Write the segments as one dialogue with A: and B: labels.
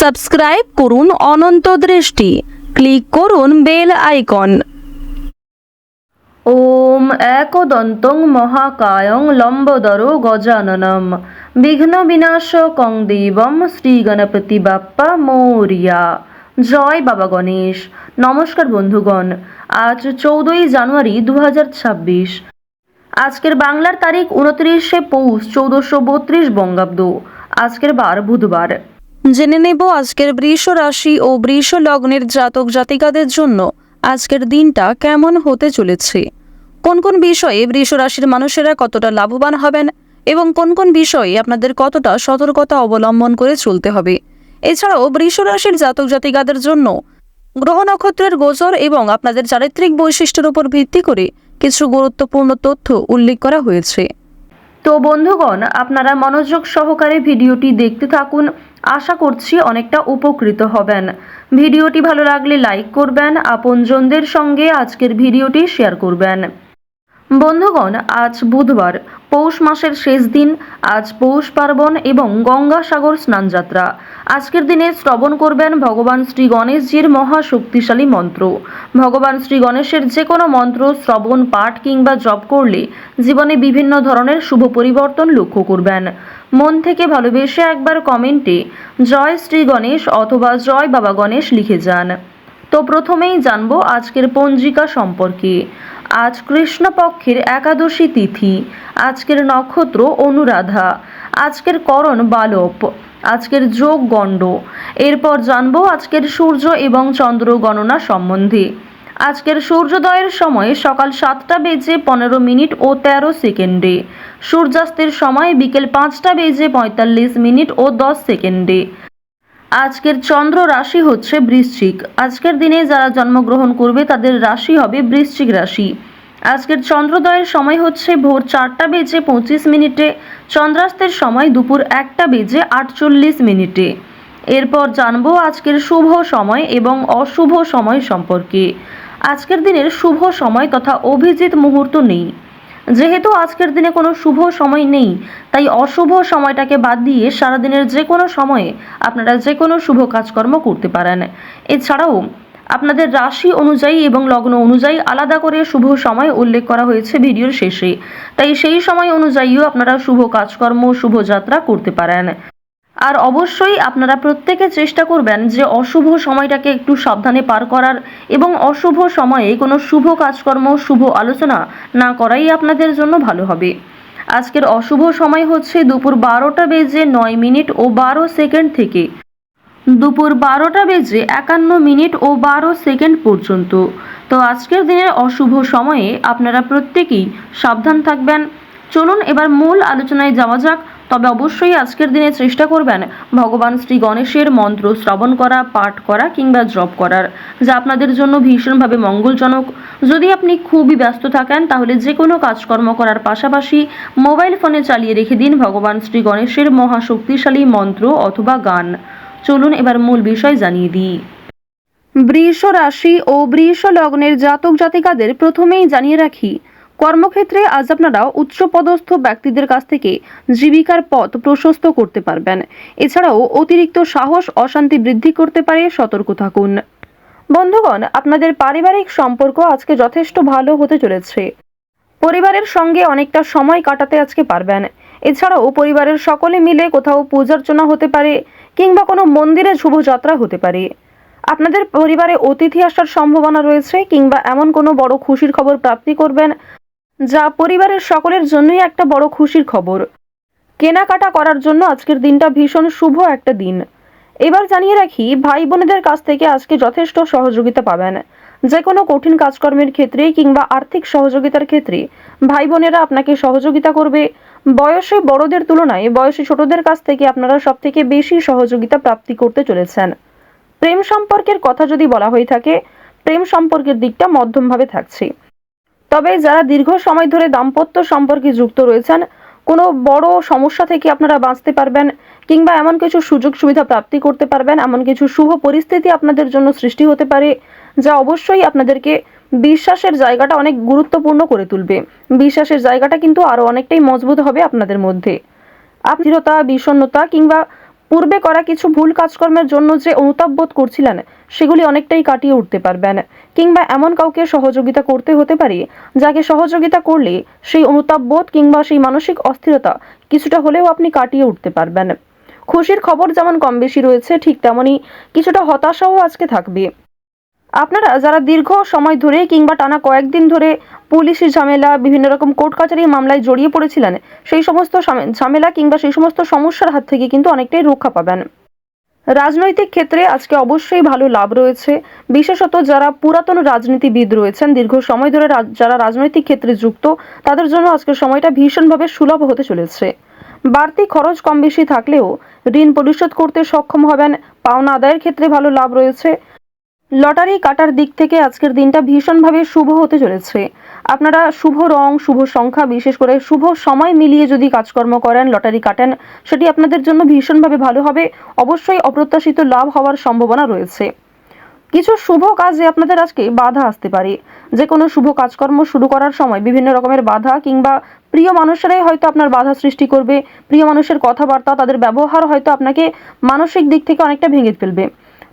A: Subscribe করুন অনন্ত দৃষ্টি, click করুন বেল আইকন। ওম একদন্তং মহাকায়ং লম্বোদরো গজাননম বিঘ্ন বিনাশকং দেবম শ্রী গণপতি বাপ্পা মৌরিয়া। জয় বাবা গণেশ। নমস্কার বন্ধুগণ, আজ 14ই জানুয়ারি 2026। আজকের বাংলার তারিখ 29শে পৌষ 1432 বঙ্গাব্দ। আজকের বার বুধবার। জেনে নেব আজকের বৃষ রাশি ও বৃষ লগ্নের জাতক জাতিকাদের জন্য আজকের দিনটা কেমন হতে চলেছে, কোন কোন বিষয়ে বৃষ রাশির মানুষেরা কতটা লাভবান হবেন এবং কোন কোন বিষয়ে আপনাদের কতটা সতর্কতা অবলম্বন করে চলতে হবে। এছাড়াও বৃষ রাশির জাতক জাতিকাদের জন্য গ্রহ নক্ষত্রের গোচর এবং আপনাদের চারিত্রিক বৈশিষ্ট্যের উপর ভিত্তি করে কিছু গুরুত্বপূর্ণ তথ্য উল্লেখ করা হয়েছে। তো বন্ধুগণ, আপনারা মনোযোগ সহকারে ভিডিওটি দেখতে থাকুন, আশা করছি অনেকটা উপকৃত হবেন। ভিডিওটি ভালো লাগলে লাইক করবেন, আপনজনদের সঙ্গে আজকের ভিডিওটি শেয়ার করবেন। বন্ধুগণ, আজ বুধবার, পৌষ মাসের শেষ দিন। আজ পৌষ পার্বণ এবং গঙ্গাসাগর স্নানযাত্রা। আজকের দিনে শ্রবণ করবেন ভগবান শ্রী গণেশজির মহাশক্তিশালী মন্ত্র। ভগবান শ্রী গণেশের যে কোনো মন্ত্র শ্রবণ, পাঠ কিংবা জপ করলে জীবনে বিভিন্ন ধরনের শুভ পরিবর্তন লক্ষ্য করবেন। মন থেকে ভালোবেসে একবার কমেন্টে জয় শ্রী গণেশ অথবা জয় বাবা গণেশ লিখে যান। তো প্রথমেই জানবো আজকের পঞ্জিকা সম্পর্কে। আজ কৃষ্ণপক্ষের একাদশী তিথি। আজকের নক্ষত্র অনুরাধা। আজকের করণ বালব। আজকের যোগ গণ্ড। এরপর জানবো আজকের সূর্য এবং চন্দ্র গণনা সম্বন্ধে। আজকের সূর্যোদয়ের সময় সকাল 7টা বেজে 15 মিনিট ও 13 সেকেন্ডে। সূর্যাস্তের সময় বিকেল 5টা বেজে 45 মিনিট ও 10 সেকেন্ডে। আজকের চন্দ্র রাশি হচ্ছে বৃশ্চিক। আজকের দিনে যারা জন্মগ্রহণ করবে তাদের রাশি হবে বৃশ্চিক রাশি। আজকের চন্দ্রোদয়ের সময় হচ্ছে ভোর 4টা বেজে 25 মিনিটে। চন্দ্রাস্তের সময় দুপুর 1টা বেজে 48 মিনিটে। এরপর জানবো আজকের শুভ সময় এবং অশুভ সময় সম্পর্কে। আজকের দিনের শুভ সময় তথা অভিজিৎ মুহূর্ত নেই। যেহেতু আজকের দিনে কোনো শুভ সময় নেই, তাই অশুভ সময়টাকে বাদ দিয়ে সারাদিনের যে কোনো সময়ে আপনারা যে কোনো শুভ কাজকর্ম করতে পারেন। এছাড়াও আপনাদের রাশি অনুযায়ী এবং লগ্ন অনুযায়ী আলাদা করে শুভ সময় উল্লেখ করা হয়েছে ভিডিওর শেষে, তাই সেই সময় অনুযায়ীও আপনারা শুভ কাজকর্ম, শুভযাত্রা করতে পারেন। আর অবশ্যই আপনারা প্রত্যেকে চেষ্টা করবেন যে অশুভ সময়টাকে একটু সাবধানে পার করার এবং অশুভ সময়ে কোনো শুভ কাজকর্ম, শুভ আলোচনা না করাই আপনাদের জন্য ভালো হবে। আজকের অশুভ সময় হচ্ছে দুপুর 12টা বেজে 9 মিনিট ও 12 সেকেন্ড থেকে দুপুর 12টা বেজে 51 মিনিট ও 12 সেকেন্ড পর্যন্ত। তো আজকের দিনের অশুভ সময়ে আপনারা প্রত্যেকেই সাবধান থাকবেন। চলুন এবার মূল আলোচনায় যাওয়া যাক। তবে অবশ্যই আজকের দিনে চেষ্টা করবেন ভগবান শ্রী গণেশের মন্ত্র শ্রবণ করা, পাঠ করা কিংবা জপ করার, যা আপনাদের জন্য ভীষণভাবে মঙ্গলজনক। যদি আপনি খুবই ব্যস্ত থাকেন তাহলে যে কোনো কাজকর্ম করার পাশাপাশি মোবাইল ফোনে চালিয়ে রেখে দিন ভগবান শ্রী গণেশের মহাশক্তিশালী মন্ত্র অথবা গান। চলুন এবার মূল বিষয় জানিয়ে দিই। বৃষ রাশি ও বৃষ লগ্নের জাতক জাতিকাদের প্রথমেই জানিয়ে রাখি, কর্মক্ষেত্রে আজ আপনারা উচ্চপদস্থ ব্যক্তিদের কাছ থেকে জীবিকার পথ প্রশস্ত করতে পারবেন। এছাড়াও অতিরিক্ত সাহস অশান্তি বৃদ্ধি করতে পারে, সতর্ক থাকুন। বন্ধুগণ, আপনাদের পারিবারিক সম্পর্ক আজকে যথেষ্ট ভালো হতে চলেছে। পরিবারের সঙ্গে অনেকটা সময় কাটাতে আজকে পারবেন। এছাড়াও পরিবারের সকলে মিলে কোথাও পূজার্চনা হতে পারে কিংবা কোনো মন্দিরে শুভযাত্রা হতে পারে। আপনাদের পরিবারে অতিথি আসার সম্ভাবনা রয়েছে কিংবা এমন কোনো বড় খুশির খবর প্রাপ্তি করবেন, যা পরিবারের সকলের জন্যই একটা বড় খুশির খবর। কেনাকাটা করার জন্য আজকের দিনটা ভীষণ শুভ একটা দিন। এবার জানিয়ে রাখি, ভাই বোনেদের কাছ থেকে আজকে যথেষ্ট সহযোগিতা পাবেন। যে কোনো কঠিন কাজকর্মের ক্ষেত্রে কিংবা আর্থিক সহযোগিতার ক্ষেত্রে ভাই বোনেরা আপনাকে সহযোগিতা করবে। বয়সে বড়দের তুলনায় বয়সে ছোটদের কাছ থেকে আপনারা সব থেকে বেশি সহযোগিতা প্রাপ্তি করতে চলেছেন। প্রেম সম্পর্কের কথা যদি বলা হয়ে থাকে, প্রেম সম্পর্কের দিকটা মধ্যমভাবে থাকছে। তবে যারা দীর্ঘ সময় ধরে দাম্পত্য সম্পর্কে যুক্ত রয়েছেন, কোনো বড় সমস্যা থেকে আপনারা বাঁচতে পারবেন কিংবা এমন কিছু সুযোগ সুবিধা প্রাপ্তি করতে পারবেন, এমন কিছু শুভ পরিস্থিতি আপনাদের জন্য সৃষ্টি হতে পারে, যা অবশ্যই আপনাদেরকে বিশ্বাসের জায়গাটা অনেক গুরুত্বপূর্ণ করে তুলবে। বিশ্বাসের জায়গাটা কিন্তু আরও অনেকটাই মজবুত হবে আপনাদের মধ্যে। দৃঢ়তা, বিষণ্ণতা কিংবা পূর্বে করা কিছু ভুল কাজকর্মের জন্য যে অনুতাপ বোধ করছিলেন সেগুলি অনেকটাই কাটিয়ে উঠতে পারবেন, কিংবা এমন কাউকে সহযোগিতা করতে হতে পারে যাকে সহযোগিতা করলে সেই অনুতাপ বোধ কিংবা সেই মানসিক অস্থিরতা কিছুটা হলেও আপনি কাটিয়ে উঠতে পারবেন। খুশির খবর যেমন কম বেশি রয়েছে, ঠিক তেমনই কিছুটা হতাশাও আজকে থাকবে। আপনারা যারা দীর্ঘ সময় ধরে কিংবা টানা কয়েকদিন ধরে পুলিশি ঝামেলা, বিভিন্ন রকম কোর্ট কাচারির মামলায় জড়িয়ে পড়েছিলেন, সেই সমস্ত ঝামেলা কিংবা সেই সমস্ত সমস্যার হাত থেকে কিন্তু অনেকটাই রক্ষা পাবেন। রাজনৈতিক ক্ষেত্রে আজকে অবশ্যই ভালো লাভ রয়েছে, বিশেষত যারা পুরাতন রাজনীতিবিদ রয়েছেন, দীর্ঘ সময় ধরে যারা রাজনৈতিক ক্ষেত্রে যুক্ত, তাদের জন্য আজকের সময়টা ভীষণভাবে সুলভ হতে চলেছে। বাড়তি খরচ কম বেশি থাকলেও ঋণ পরিশোধ করতে সক্ষম হবেন, পাওনা আদায়ের ক্ষেত্রে ভালো লাভ রয়েছে। লটারি কাটার দিক থেকে আজকের দিনটা ভীষণভাবে শুভ হতে চলেছে। আপনারা শুভ রং, শুভ সংখ্যা, বিশেষ করে শুভ সময় মিলিয়ে যদি কাজকর্ম করেন, লটারি কাটেন, সেটি আপনাদের জন্য ভীষণভাবে ভালো হবে। অবশ্যই অপ্রত্যাশিত লাভ হওয়ার সম্ভাবনা রয়েছে। কিছু শুভ কাজে আপনাদের আজকে বাধা আসতে পারে। যে কোনো শুভ কাজকর্ম শুরু করার সময় বিভিন্ন রকমের বাধা কিংবা প্রিয় মানুষেরাই হয়তো আপনার বাধা সৃষ্টি করবে। প্রিয় মানুষের কথাবার্তা, তাদের ব্যবহার হয়তো আপনাকে মানসিক দিক থেকে অনেকটা ভেঙে ফেলবে।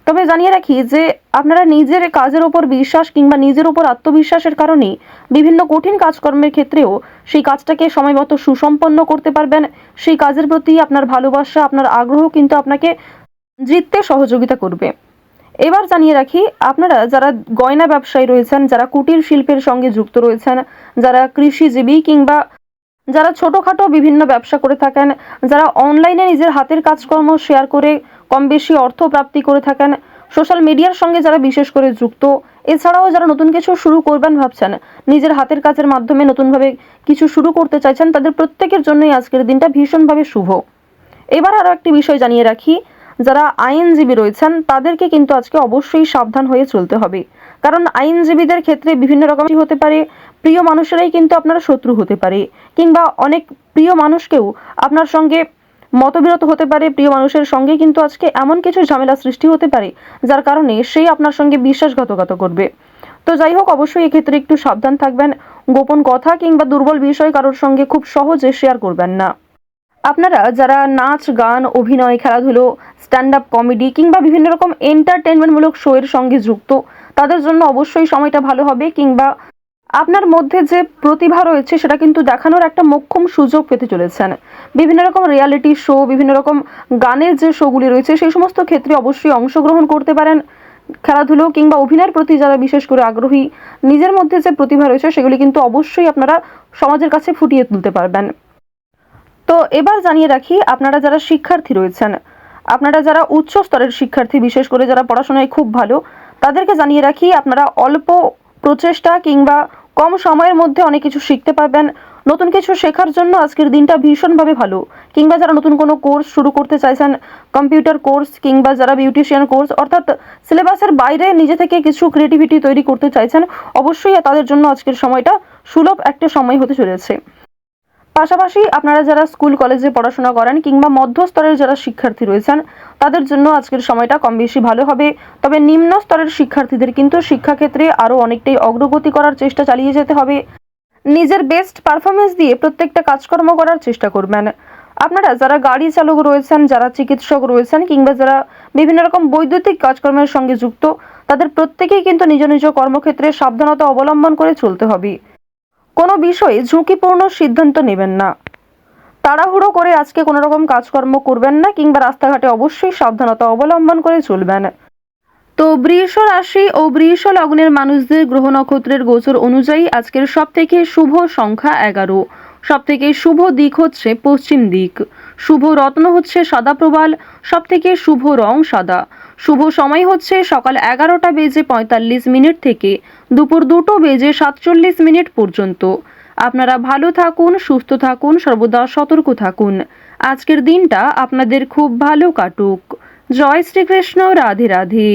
A: তবে জানিয়ে রাখি যে আপনারা নিজের কাজের উপর বিশ্বাস কিংবা নিজের উপর আত্মবিশ্বাসের কারণে বিভিন্ন কঠিন কাজকর্মের ক্ষেত্রেও সেই কাজটাকে সময়মতো সুসম্পন্ন করতে পারবেন। সেই কাজের প্রতি আপনার ভালোবাসা, আপনার আগ্রহ কিন্তু আপনাকে জিততে সহযোগিতা করবে। এবার জানিয়ে রাখি, আপনারা যারা গয়না ব্যবসায়ী রয়েছেন, যারা কুটির শিল্পের সঙ্গে যুক্ত রয়েছেন, যারা কৃষিজীবী কিংবা যারা ছোটোখাটো বিভিন্ন ব্যবসা করে থাকেন, যারা অনলাইনে নিজের হাতের কাজকর্ম শেয়ার করে কম বেশি অর্থ প্রাপ্তি করে থাকেন, সোশ্যাল মিডিয়ার সঙ্গে যারা বিশেষ করে যুক্ত, এছাড়াও যারা নতুন কিছু শুরু করবেন ভাবছেন, নিজের হাতের কাজের মাধ্যমে নতুনভাবে কিছু শুরু করতে চাইছেন, তাদের প্রত্যেকের জন্যই আজকের দিনটা ভীষণভাবে শুভ। এবার আরও একটি বিষয় জানিয়ে রাখি, যারা আইনজীবী রয়েছেন তাদেরকে কিন্তু আজকে অবশ্যই সাবধান হয়ে চলতে হবে। কারণ আইনজীবীদের ক্ষেত্রে বিভিন্ন রকম হতে পারে, প্রিয় মানুষেরাই কিন্তু আপনার শত্রু হতে পারে, কিংবা অনেক প্রিয় মানুষকেও আপনার সঙ্গে মতবিরোধ হতে পারে। প্রিয় মানুষের সঙ্গে কিন্তু আজকে এমন কিছু ঝামেলা সৃষ্টি হতে পারে যার কারণে সেই আপনার সঙ্গে বিশ্বাসঘাতকতা করবে। তো যাই হোক, অবশ্যই এক্ষেত্রে একটু সাবধান থাকবেন। গোপন কথা কিংবা দুর্বল বিষয় কারোর সঙ্গে খুব সহজে শেয়ার করবেন না। আপনারা যারা নাচ, গান, অভিনয়, খেলাধুলো, স্ট্যান্ড আপ কমেডি কিংবা বিভিন্ন রকম এন্টারটেনমেন্টমূলক শো এর সঙ্গে যুক্ত, তাদের জন্য অবশ্যই সময়টা ভালো হবে, কিংবা আপনার মধ্যে যে প্রতিভা রয়েছে সেটা কিন্তু দেখানোর একটা মোক্ষম সুযোগ পেতে চলেছেন। বিভিন্ন রকম রিয়ালিটি শো, বিভিন্ন রকম গানের যে শোগুলি রয়েছে সেই সমস্ত ক্ষেত্রে অবশ্যই অংশগ্রহণ করতে পারেন। খেলাধুলো কিংবা অভিনয়ের প্রতি যারা বিশেষ করে আগ্রহী, নিজের মধ্যে যে প্রতিভা রয়েছে সেগুলি কিন্তু অবশ্যই আপনারা সমাজের কাছে ফুটিয়ে তুলতে পারবেন। তো এবার জানিয়ে রাখি, আপনারা যারা শিক্ষার্থী রয়েছেন, আপনারা যারা উচ্চ স্তরের শিক্ষার্থী, বিশেষ করে যারা পড়াশোনায় খুব ভালো, তাদেরকে জানিয়ে রাখি আপনারা অল্প প্রচেষ্টা কিংবা কম সময়ের মধ্যে অনেক কিছু শিখতে পারবেন। নতুন কিছু শেখার জন্য আজকের দিনটা ভীষণভাবে ভালো। কিংবা যারা নতুন কোনো কোর্স শুরু করতে চাইছেন, কম্পিউটার কোর্স কিংবা যারা বিউটিশিয়ান কোর্স, অর্থাৎ সিলেবাসের বাইরে নিজে থেকে কিছু ক্রিয়েটিভিটি তৈরি করতে চাইছেন, অবশ্যই তাদের জন্য আজকের সময়টা সুলভ একটা সময় হতে চলেছে। পাশাপাশি আপনারা যারা স্কুল কলেজে পড়াশোনা করেন কিংবা মধ্যস্তরের যারা শিক্ষার্থী রয়েছেন, তাদের জন্য আজকের সময়টা কম বেশি ভালো হবে। তবে নিম্ন স্তরের শিক্ষার্থীদের কিন্তু শিক্ষাক্ষেত্রে আরও অনেকটাই অগ্রগতি করার চেষ্টা চালিয়ে যেতে হবে। নিজের বেস্ট পারফরমেন্স দিয়ে প্রত্যেকটা কাজকর্ম করার চেষ্টা করবেন। আপনারা যারা গাড়ি চালক রয়েছেন, যারা চিকিৎসক রয়েছেন কিংবা যারা বিভিন্ন রকম বৈদ্যুতিক কাজকর্মের সঙ্গে যুক্ত, তাদের প্রত্যেকেই কিন্তু নিজ নিজ কর্মক্ষেত্রে সাবধানতা অবলম্বন করে চলতে হবে। কোনো বিষয়ে ঝুঁকিপূর্ণ সিদ্ধান্ত নেবেন না। তাড়াহুড়ো করে আজকে কোনো রকম কাজকর্ম করবেন না, কিংবা রাস্তাঘাটে অবশ্যই সাবধানতা অবলম্বন করে চলবেন। তো বৃষ রাশি ও বৃষ লগ্নের মানুষদের গ্রহ নক্ষত্রের গোচর অনুযায়ী আজকের সবথেকে শুভ সংখ্যা 11, সবথেকে শুভ দিক হচ্ছে পশ্চিম দিক, শুভ রত্ন হচ্ছে সাদা প্রবাল, সবথেকে শুভ রং সাদা, শুভ সময় হচ্ছে সকাল 11:45 থেকে দুপুর 2:47 পর্যন্ত। আপনারা ভালো থাকুন, সুস্থ থাকুন, সর্বদা সতর্ক থাকুন। আজকের দিনটা আপনাদের খুব ভালো কাটুক। জয় শ্রীকৃষ্ণ। রাধে রাধে।